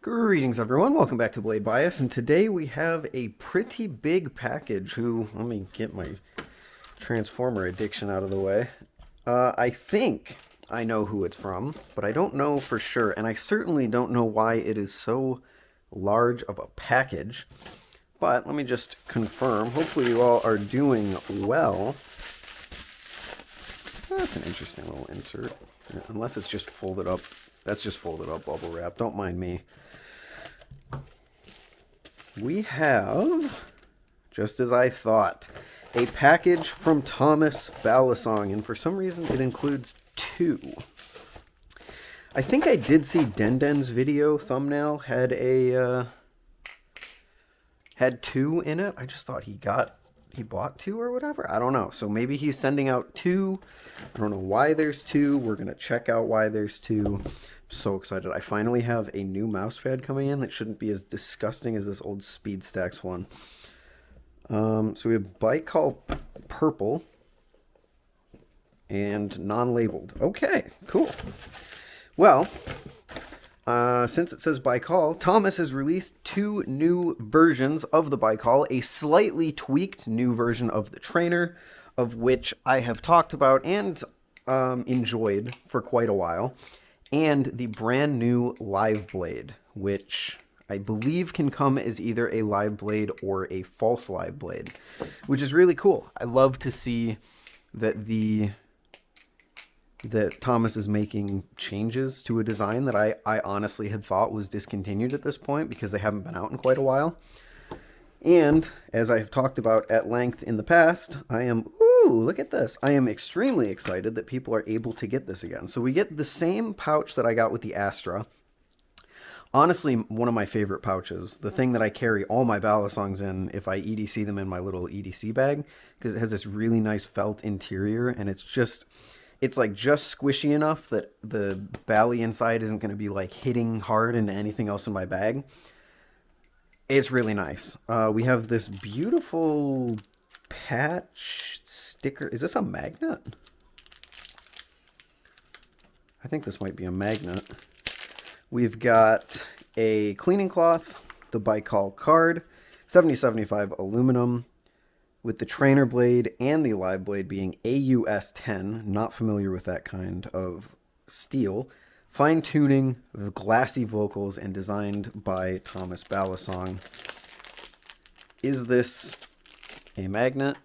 Greetings everyone, welcome back to Blade Bias, and today we have a pretty big package let me get my Transformer addiction out of the way. I think I know who it's from, but I don't know for sure, and I certainly don't know why it is so large of a package. But let me just confirm, hopefully you all are doing well. That's an interesting little insert, unless it's just folded up. That's just folded up bubble wrap, don't mind me. We have, just as I thought, a package from Thomas Balisong, and for some reason it includes two. I think I did see Denden's video thumbnail had two in it. I just thought he bought two or whatever. I don't know. So maybe he's sending out two. I don't know why there's two. We're gonna check out why there's two. So excited. I finally have a new mouse pad coming in that shouldn't be as disgusting as this old Speed Stacks one. So we have Baikal purple and non-labeled. Okay, cool. Well, since it says Baikal, Thomas has released two new versions of the Baikal, a slightly tweaked new version of the trainer, of which I have talked about and enjoyed for quite a while, and the brand new live blade, which I believe can come as either a live blade or a false live blade, which is really cool. I love to see that that Thomas is making changes to a design that I honestly had thought was discontinued at this point because they haven't been out in quite a while. And as I have talked about at length in the past, look at this. I am extremely excited that people are able to get this again. So we get the same pouch that I got with the Astra. Honestly, one of my favorite pouches, the thing that I carry all my Balisongs in if I EDC them in my little EDC bag, because it has this really nice felt interior, and it's like just squishy enough that the Bally inside isn't going to be like hitting hard into anything else in my bag. It's really nice. We have this beautiful patch sticker. Is this a magnet? I think this might be a magnet. We've got a cleaning cloth, the Baikal card, 7075 aluminum, with the trainer blade and the live blade being AUS 10. Not familiar with that kind of steel. Fine tuning, with glassy vocals, and designed by Thomas Balisong. Is this a magnet?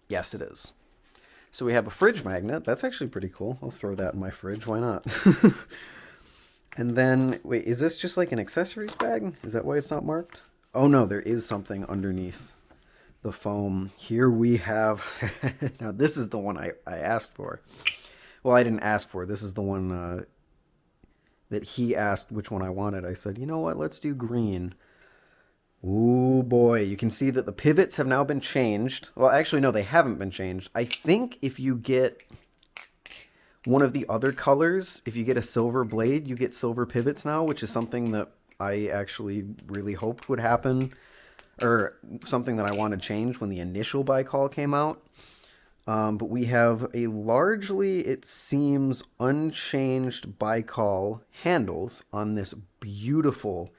Yes, it is. So we have a fridge magnet. That's actually pretty cool. I'll throw that in my fridge. Why not? And then, wait, is this just like an accessories bag? Is that why it's not marked? Oh no, there is something underneath the foam. Here we have, now this is the one I asked for. Well, I didn't ask for. This is the one that he asked which one I wanted. I said, you know what, let's do green. Ooh boy, you can see that the pivots have now been changed. Well, actually, no, they haven't been changed. I think if you get one of the other colors, if you get a silver blade, you get silver pivots now, which is something that I actually really hoped would happen, or something that I wanted changed when the initial Baikal came out. But we have a largely, it seems, unchanged Baikal handles on this beautiful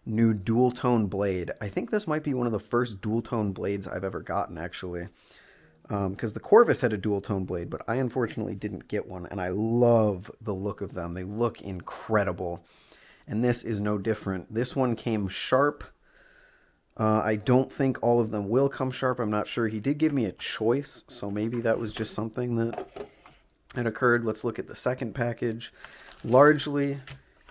new dual tone blade. I think this might be one of the first dual tone blades I've ever gotten, actually, because the Corvus had a dual tone blade, but I unfortunately didn't get one, and I love the look of them. They look incredible, and this is no different. This one came sharp. I don't think all of them will come sharp. I'm not sure. He did give me a choice, so maybe that was just something that had occurred. Let's look at the second package. Largely,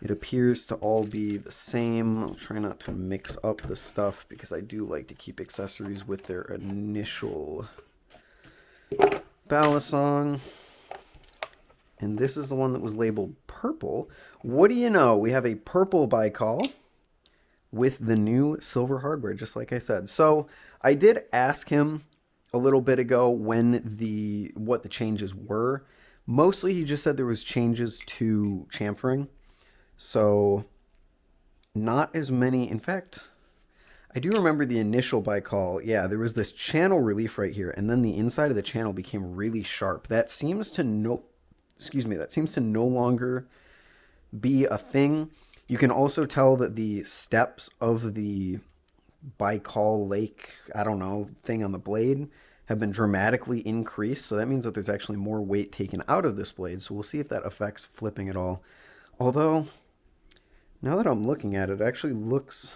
it appears to all be the same. I'll try not to mix up the stuff because I do like to keep accessories with their initial Balisong. And this is the one that was labeled purple. What do you know? We have a purple Baikal with the new silver hardware, just like I said. So I did ask him a little bit ago what the changes were. Mostly he just said there was changes to chamfering. So not as many. In fact, I do remember the initial Baikal. Yeah, there was this channel relief right here, and then the inside of the channel became really sharp. That seems to no longer be a thing. You can also tell that the steps of the Baikal Lake, I don't know, thing on the blade have been dramatically increased. So that means that there's actually more weight taken out of this blade. So we'll see if that affects flipping at all. Although, now that I'm looking at it, it actually looks...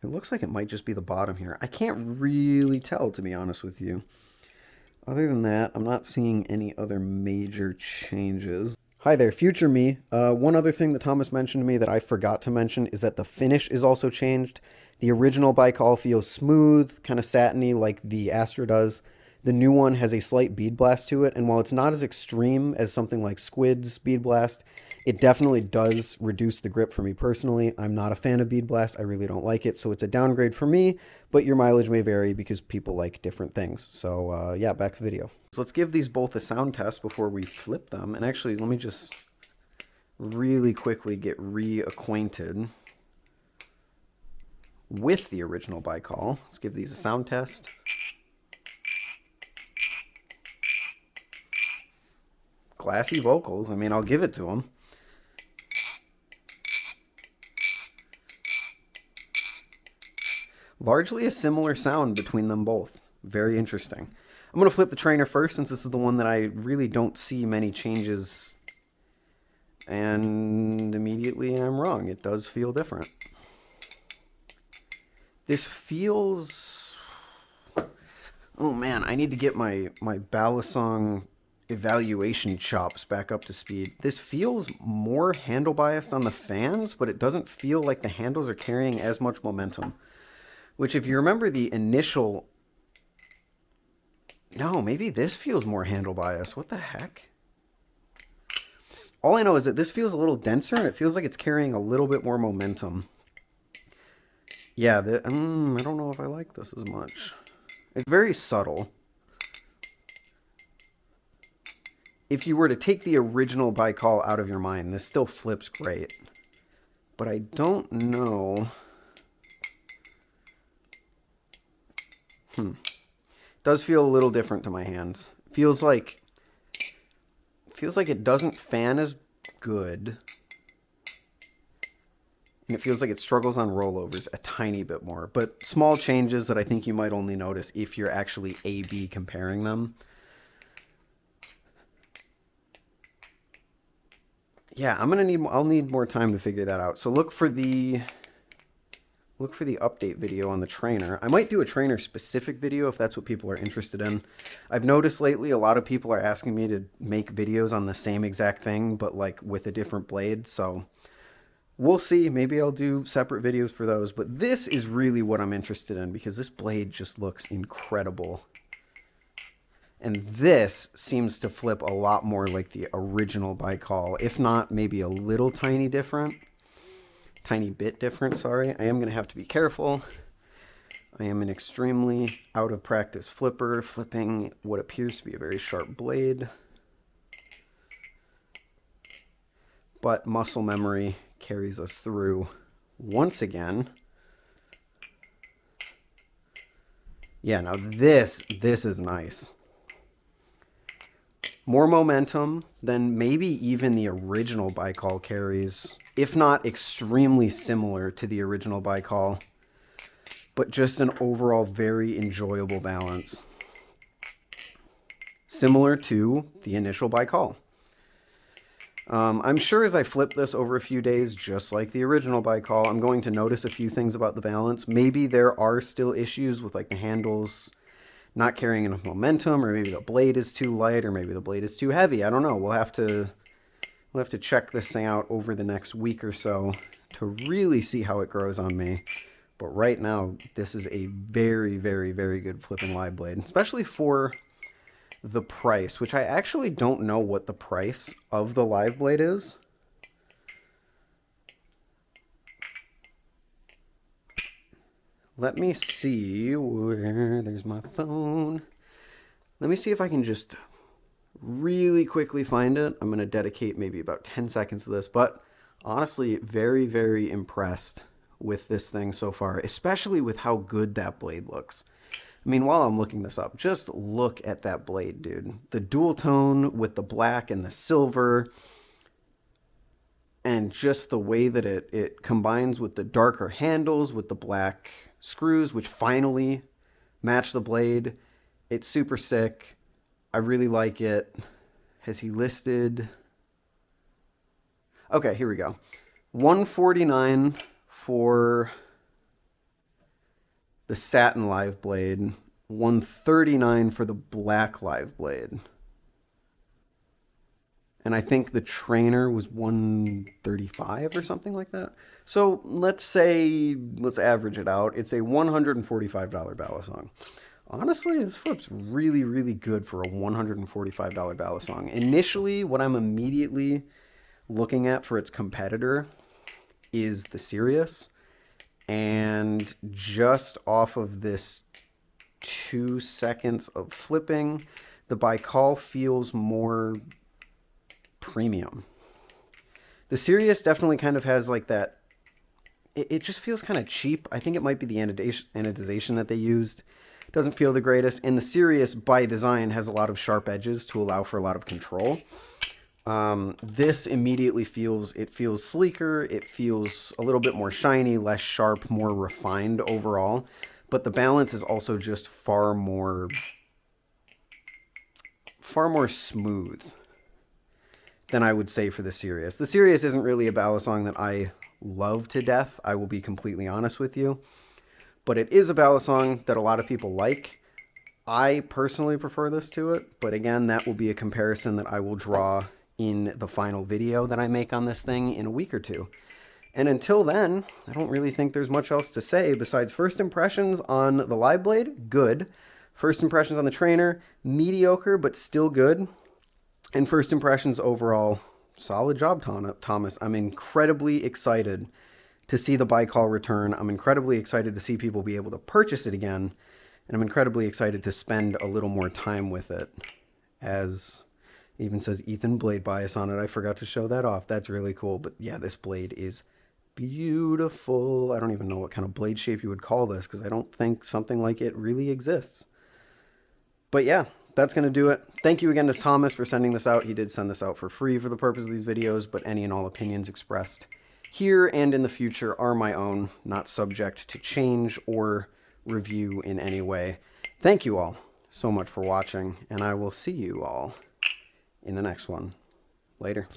It looks like it might just be the bottom here. I can't really tell, to be honest with you. Other than that, I'm not seeing any other major changes. Hi there, future me. One other thing that Thomas mentioned to me that I forgot to mention is that the finish is also changed. The original Baikal feels smooth, kind of satiny like the Astra does. The new one has a slight bead blast to it, and while it's not as extreme as something like Squid's bead blast, it definitely does reduce the grip for me personally. I'm not a fan of bead blast. I really don't like it, so it's a downgrade for me, but your mileage may vary because people like different things. So yeah, back to the video. So let's give these both a sound test before we flip them. And actually, let me just really quickly get reacquainted with the original Baikal. Let's give these a sound test. Classy vocals. I mean, I'll give it to them. Largely a similar sound between them both. Very interesting. I'm going to flip the trainer first since this is the one that I really don't see many changes. And immediately I'm wrong. It does feel different. This feels... Oh man, I need to get my Balisong evaluation chops back up to speed. This feels more handle biased on the fans, but it doesn't feel like the handles are carrying as much momentum. Which, if you remember the initial... No, maybe this feels more handle biased. What the heck? All I know is that this feels a little denser, and it feels like it's carrying a little bit more momentum. Yeah, I don't know if I like this as much. It's very subtle. If you were to take the original Baikal out of your mind, this still flips great. But I don't know... Does feel a little different to my hands. Feels like it doesn't fan as good. And it feels like it struggles on rollovers a tiny bit more. But small changes that I think you might only notice if you're actually A/B comparing them. Yeah, I'll need more time to figure that out. So look for the update video on the trainer. I might do a trainer specific video if that's what people are interested in. I've noticed lately a lot of people are asking me to make videos on the same exact thing, but like with a different blade. So we'll see. Maybe I'll do separate videos for those. But this is really what I'm interested in because this blade just looks incredible. And this seems to flip a lot more like the original Baikal, if not maybe a little tiny bit different, sorry. I am going to have to be careful. I am an extremely out of practice flipper, flipping what appears to be a very sharp blade. But muscle memory carries us through once again. Yeah, now this is nice. More momentum than maybe even the original Baikal carries, if not extremely similar to the original Baikal, but just an overall very enjoyable balance. Similar to the initial Baikal. I'm sure as I flip this over a few days, just like the original Baikal, I'm going to notice a few things about the balance. Maybe there are still issues with like the handles not carrying enough momentum, or maybe the blade is too light, or maybe the blade is too heavy. I don't know. We'll have to check this thing out over the next week or so to really see how it grows on me. But right now, this is a very, very, very good flipping live blade, especially for the price, which I actually don't know what the price of the live blade is. Let me see where, there's my phone. Let me see if I can just really quickly find it. I'm going to dedicate maybe about 10 seconds to this, but honestly, very, very impressed with this thing so far, especially with how good that blade looks. I mean, while I'm looking this up, just look at that blade, dude. The dual tone with the black and the silver, and just the way that it combines with the darker handles with the black screws, which finally match the blade. It's super sick. I really like it. Has he listed? Okay, here we go. $149 for the satin live blade, $139 for the black live blade. And I think the trainer was $135 or something like that. So let's average it out. It's a $145 Balisong. Honestly, this flip's really, really good for a $145 Balisong. Initially, what I'm immediately looking at for its competitor is the Sirius. And just off of this 2 seconds of flipping, the Baikal feels more premium. The Sirius definitely kind of has like that, it just feels kind of cheap. I think it might be the anodization that they used. It doesn't feel the greatest. And the Sirius, by design, has a lot of sharp edges to allow for a lot of control. This immediately feels sleeker. It feels a little bit more shiny, less sharp, more refined overall. But the balance is also just far more smooth than I would say for the Sirius. The Sirius isn't really a Balisong that I love to death. I will be completely honest with you. But it is a Balisong that a lot of people like. I personally prefer this to it. But again, that will be a comparison that I will draw in the final video that I make on this thing in a week or two. And until then, I don't really think there's much else to say besides first impressions on the live blade, good. First impressions on the trainer, mediocre, but still good. And first impressions overall, solid job, Thomas. I'm incredibly excited to see the Baikal return. I'm incredibly excited to see people be able to purchase it again. And I'm incredibly excited to spend a little more time with it. As it even says Ethan blade bias on it. I forgot to show that off. That's really cool. But yeah, this blade is beautiful. I don't even know what kind of blade shape you would call this, because I don't think something like it really exists. But yeah, that's going to do it. Thank you again to Thomas for sending this out. He did send this out for free for the purpose of these videos, but any and all opinions expressed here and in the future are my own, not subject to change or review in any way. Thank you all so much for watching, and I will see you all in the next one. Later.